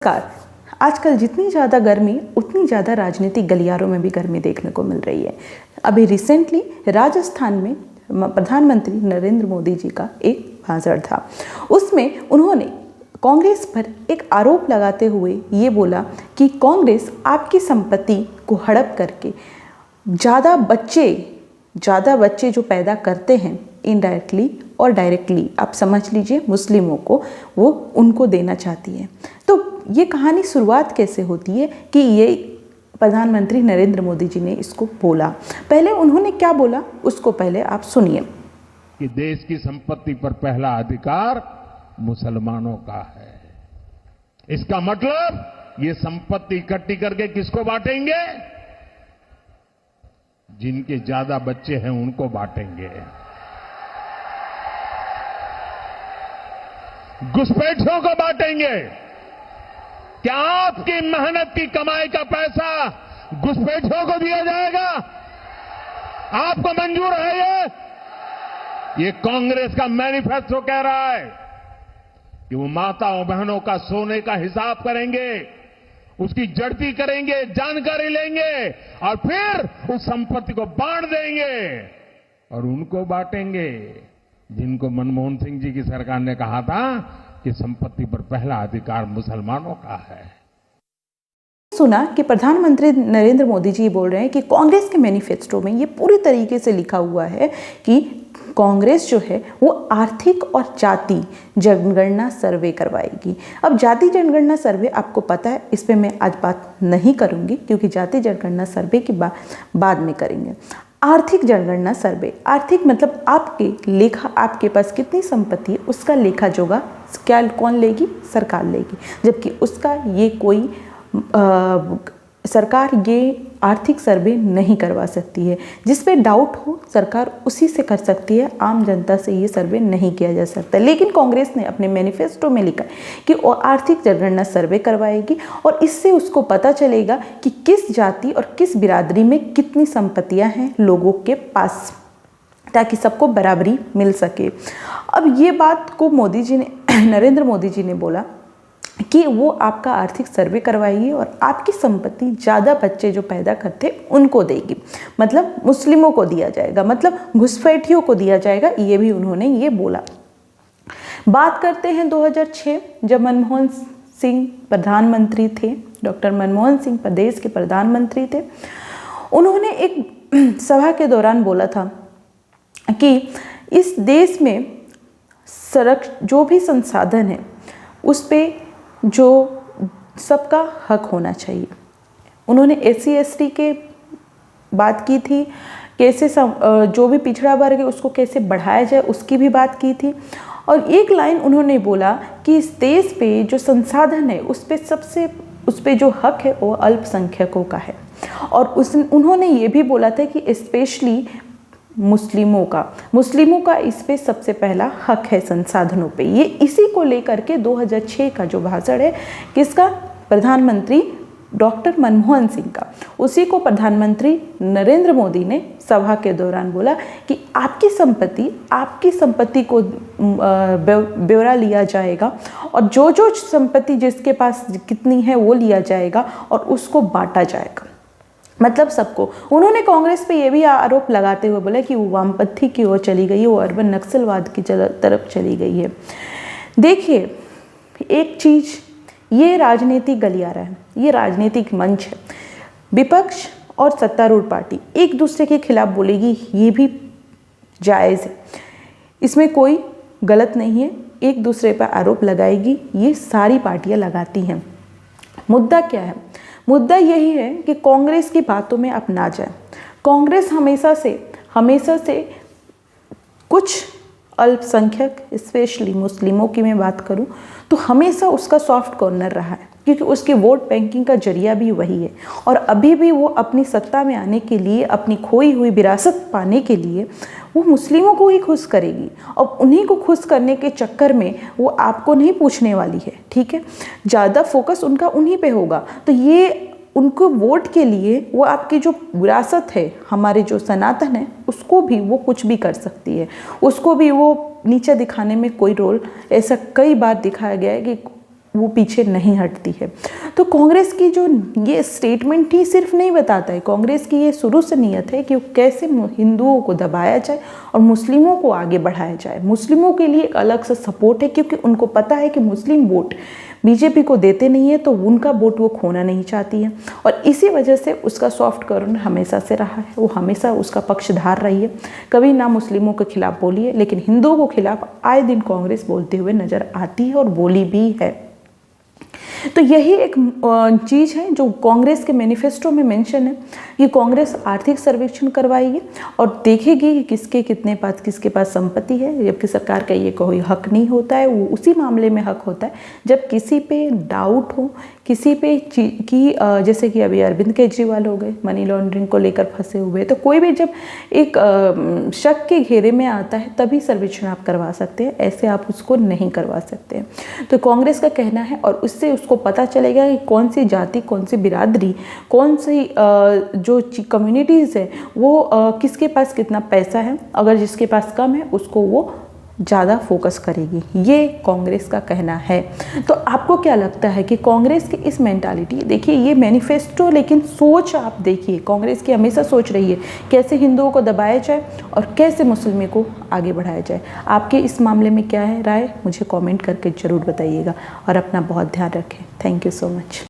नमस्कार। आजकल जितनी ज़्यादा गर्मी उतनी ज़्यादा राजनीतिक गलियारों में भी गर्मी देखने को मिल रही है। अभी रिसेंटली राजस्थान में प्रधानमंत्री नरेंद्र मोदी जी का एक भाषण था। उसमें उन्होंने कांग्रेस पर एक आरोप लगाते हुए ये बोला कि कांग्रेस आपकी संपत्ति को हड़प करके ज़्यादा बच्चे जो पैदा करते हैं इनडायरेक्टली और डायरेक्टली, आप समझ लीजिए मुस्लिमों को, वो उनको देना चाहती है। तो ये कहानी शुरुआत कैसे होती है कि ये प्रधानमंत्री नरेंद्र मोदी जी ने इसको बोला। पहले उन्होंने क्या बोला उसको पहले आप सुनिए। कि देश की संपत्ति पर पहला अधिकार मुसलमानों का है। इसका मतलब ये संपत्ति इकट्ठी करके किसको बांटेंगे? जिनके ज्यादा बच्चे हैं उनको बांटेंगे। घुसपैठियों को बांटेंगे। क्या आपकी मेहनत की कमाई का पैसा घुसपैठियों को दिया जाएगा? आपको मंजूर है? ये कांग्रेस का मैनिफेस्टो कह रहा है कि वो माताओं बहनों का सोने का हिसाब करेंगे, उसकी जड़ती करेंगे, जानकारी लेंगे और फिर उस संपत्ति को बांट देंगे और उनको बांटेंगे जिनको मनमोहन सिंह जी की सरकार ने कहा था कि संपत्ति पर पहला अधिकार मुसलमानों का है। सुना कि प्रधानमंत्री नरेंद्र मोदी जी बोल रहे हैं कि कांग्रेस के मैनिफेस्टो में ये पूरी तरीके से लिखा हुआ है कि कांग्रेस जो है वो आर्थिक और जाति जनगणना सर्वे करवाएगी। अब जाति जनगणना सर्वे आपको पता है, इस पे मैं आज बात नहीं करूंगी क्योंकि जाति जनगणना सर्वे की बाद में करेंगे। आर्थिक जनगणना सर्वे, आर्थिक मतलब आपके पास कितनी संपत्ति है उसका लेखा जोखा क्या कौन लेगी? सरकार लेगी। जबकि उसका ये कोई सरकार ये आर्थिक सर्वे नहीं करवा सकती है। जिस पे डाउट हो सरकार उसी से कर सकती है, आम जनता से ये सर्वे नहीं किया जा सकता। लेकिन कांग्रेस ने अपने मैनिफेस्टो में लिखा कि वो आर्थिक जनगणना सर्वे करवाएगी और इससे उसको पता चलेगा कि किस जाति और किस बिरादरी में कितनी संपत्तियां हैं लोगों के पास, ताकि सबको बराबरी मिल सके। अब ये बात को नरेंद्र मोदी जी ने बोला कि वो आपका आर्थिक सर्वे करवाएगी और आपकी संपत्ति ज़्यादा बच्चे जो पैदा करते उनको देगी, मतलब मुस्लिमों को दिया जाएगा, मतलब घुसपैठियों को दिया जाएगा। ये भी उन्होंने ये बोला। बात करते हैं 2006 जब मनमोहन सिंह प्रधानमंत्री थे, डॉक्टर मनमोहन सिंह प्रदेश के प्रधानमंत्री थे। उन्होंने एक सभा के दौरान बोला था कि इस देश में जो भी संसाधन है उस पे जो सबका हक होना चाहिए। उन्होंने SC ST के बात की थी, कैसे जो भी पिछड़ा वर्ग है उसको कैसे बढ़ाया जाए उसकी भी बात की थी। और एक लाइन उन्होंने बोला कि इस देश पे जो संसाधन है उस पे जो हक है वो अल्पसंख्यकों का है। और उन्होंने ये भी बोला था कि स्पेशली मुस्लिमों का इस पे सबसे पहला हक है संसाधनों पे। ये इसी को लेकर के 2006 का जो भाषण है किसका? प्रधानमंत्री डॉक्टर मनमोहन सिंह का। उसी को प्रधानमंत्री नरेंद्र मोदी ने सभा के दौरान बोला कि आपकी संपत्ति को ब्यौरा लिया जाएगा और जो संपत्ति जिसके पास कितनी है वो लिया जाएगा और उसको बांटा जाएगा, मतलब सबको। उन्होंने कांग्रेस पे ये भी आरोप लगाते हुए बोला कि वो वामपंथी की ओर चली गई है, वो अर्बन नक्सलवाद की तरफ चली गई है। देखिए एक चीज़, ये राजनीतिक गलियारा है, ये राजनीतिक मंच है। विपक्ष और सत्तारूढ़ पार्टी एक दूसरे के खिलाफ बोलेगी, ये भी जायज़ है, इसमें कोई गलत नहीं है। एक दूसरे पर आरोप लगाएगी, ये सारी पार्टियां लगाती हैं। मुद्दा क्या है? मुद्दा यही है कि कांग्रेस की बातों में आप ना जाए। कांग्रेस हमेशा से कुछ अल्पसंख्यक, स्पेशली मुस्लिमों की मैं बात करूं तो हमेशा उसका सॉफ्ट कॉर्नर रहा है, क्योंकि उसके वोट बैंकिंग का जरिया भी वही है। और अभी भी वो अपनी सत्ता में आने के लिए, अपनी खोई हुई विरासत पाने के लिए वो मुस्लिमों को ही खुश करेगी और उन्हीं को खुश करने के चक्कर में वो आपको नहीं पूछने वाली है, ठीक है। ज़्यादा फोकस उनका उन्हीं पे होगा। तो ये उनको वोट के लिए वो आपकी जो विरासत है, हमारे जो सनातन है, उसको भी वो कुछ भी कर सकती है, उसको भी वो नीचे दिखाने में कोई रोल, ऐसा कई बार दिखाया गया है कि वो पीछे नहीं हटती है। तो कांग्रेस की जो ये स्टेटमेंट ही सिर्फ नहीं बताता है, कांग्रेस की ये शुरू से नीयत है कि कैसे हिंदुओं को दबाया जाए और मुस्लिमों को आगे बढ़ाया जाए। मुस्लिमों के लिए एक अलग सा सपोर्ट है, क्योंकि उनको पता है कि मुस्लिम वोट बीजेपी को देते नहीं है, तो उनका वोट वो खोना नहीं चाहती है। और इसी वजह से उसका सॉफ्ट कॉर्नर हमेशा से रहा है, वो हमेशा उसका पक्षधार रही है, कभी ना मुस्लिमों के खिलाफ बोली है, लेकिन हिंदुओं के खिलाफ आए दिन कांग्रेस बोलते हुए नजर आती है और बोली भी है। तो यही एक चीज़ है जो कांग्रेस के मैनिफेस्टो में मेंशन है कि कांग्रेस आर्थिक सर्वेक्षण करवाएगी और देखेगी कि किसके पास संपत्ति है, जबकि सरकार का ये कोई हक नहीं होता है, वो उसी मामले में हक होता है जब किसी पे डाउट हो, किसी पे की जैसे कि अभी अरविंद केजरीवाल हो गए, मनी लॉन्ड्रिंग को लेकर फंसे हुए, तो कोई भी जब एक शक के घेरे में आता है तभी सर्वेक्षण आप करवा सकते हैं, ऐसे आप उसको नहीं करवा सकते हैं। तो कांग्रेस का कहना है, और उससे उसको पता चलेगा कि कौन सी जाति, कौन सी बिरादरी, कौन सी जो कम्युनिटीज़ है वो किसके पास कितना पैसा है, अगर जिसके पास कम है उसको वो ज़्यादा फोकस करेगी, ये कांग्रेस का कहना है। तो आपको क्या लगता है कि कांग्रेस की इस मेंटालिटी, देखिए ये मैनिफेस्टो, लेकिन सोच आप देखिए कांग्रेस की हमेशा सोच रही है कैसे हिंदुओं को दबाया जाए और कैसे मुस्लिमों को आगे बढ़ाया जाए। आपके इस मामले में क्या है राय, मुझे कमेंट करके ज़रूर बताइएगा और अपना बहुत ध्यान रखें। Thank you so much.